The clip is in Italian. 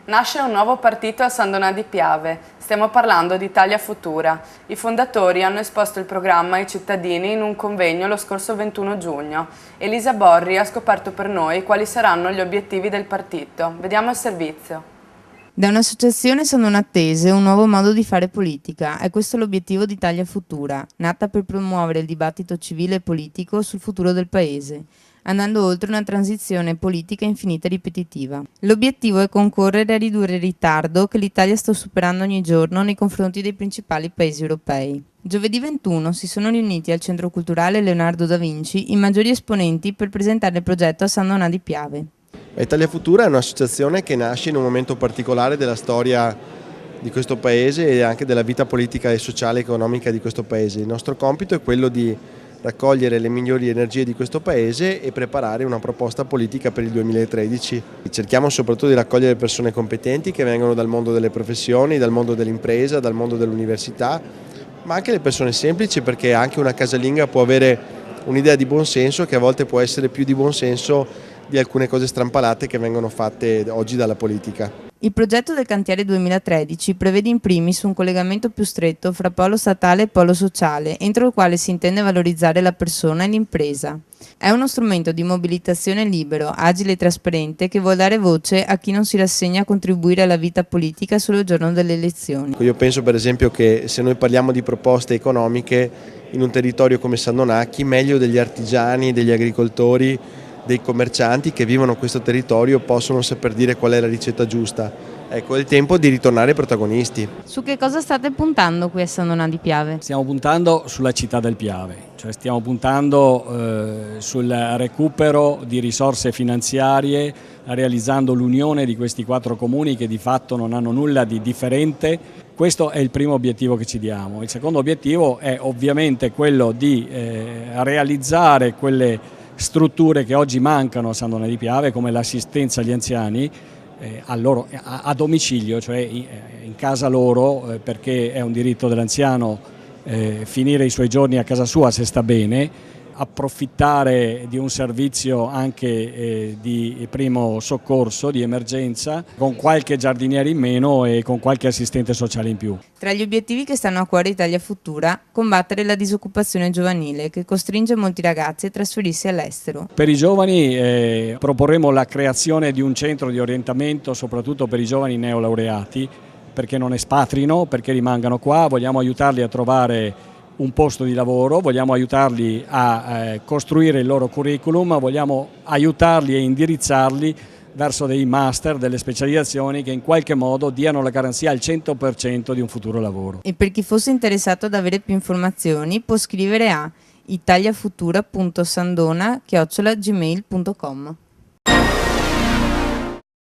Nasce un nuovo partito a San Donà di Piave. Stiamo parlando di Italia Futura. I fondatori hanno esposto il programma ai cittadini in un convegno lo scorso 21 giugno. Elisa Borri ha scoperto per noi quali saranno gli obiettivi del partito. Vediamo il servizio. Da un'associazione sono attese un nuovo modo di fare politica. È questo l'obiettivo di Italia Futura, nata per promuovere il dibattito civile e politico sul futuro del Paese, andando oltre una transizione politica infinita e ripetitiva. L'obiettivo è concorrere a ridurre il ritardo che l'Italia sta superando ogni giorno nei confronti dei principali paesi europei. Giovedì 21 si sono riuniti al Centro Culturale Leonardo da Vinci i maggiori esponenti per presentare il progetto a San Donà di Piave. Italia Futura è un'associazione che nasce in un momento particolare della storia di questo Paese e anche della vita politica e sociale e economica di questo Paese. Il nostro compito è quello di raccogliere le migliori energie di questo Paese e preparare una proposta politica per il 2013. Cerchiamo soprattutto di raccogliere persone competenti che vengono dal mondo delle professioni, dal mondo dell'impresa, dal mondo dell'università, ma anche le persone semplici, perché anche una casalinga può avere un'idea di buonsenso che a volte può essere più di buonsenso di alcune cose strampalate che vengono fatte oggi dalla politica. Il progetto del cantiere 2013 prevede in primis un collegamento più stretto fra polo statale e polo sociale, entro il quale si intende valorizzare la persona e l'impresa. È uno strumento di mobilitazione libero, agile e trasparente che vuole dare voce a chi non si rassegna a contribuire alla vita politica solo il giorno delle elezioni. Io penso per esempio che se noi parliamo di proposte economiche in un territorio come San Donà, chi meglio degli artigiani, degli agricoltori, dei commercianti che vivono questo territorio possono saper dire qual è la ricetta giusta. Ecco, è il tempo di ritornare protagonisti. Su che cosa state puntando qui a San Donà di Piave? Stiamo puntando sulla città del Piave, cioè stiamo puntando sul recupero di risorse finanziarie, realizzando l'unione di questi 4 comuni che di fatto non hanno nulla di differente. Questo è il primo obiettivo che ci diamo. Il secondo obiettivo è ovviamente quello di realizzare quelle strutture che oggi mancano a San Donà di Piave, come l'assistenza agli anziani a domicilio, cioè in casa loro, perché è un diritto dell'anziano finire i suoi giorni a casa sua se sta bene, approfittare di un servizio anche di primo soccorso, di emergenza, con qualche giardiniere in meno e con qualche assistente sociale in più. Tra gli obiettivi che stanno a cuore Italia Futura, combattere la disoccupazione giovanile che costringe molti ragazzi a trasferirsi all'estero. Per i giovani proporremo la creazione di un centro di orientamento soprattutto per i giovani neolaureati, perché non espatrino, perché rimangano qua, vogliamo aiutarli a trovare un posto di lavoro, vogliamo aiutarli a costruire il loro curriculum, vogliamo aiutarli e indirizzarli verso dei master, delle specializzazioni che in qualche modo diano la garanzia al 100% di un futuro lavoro. E per chi fosse interessato ad avere più informazioni può scrivere a italiafutura.sandona@gmail.com.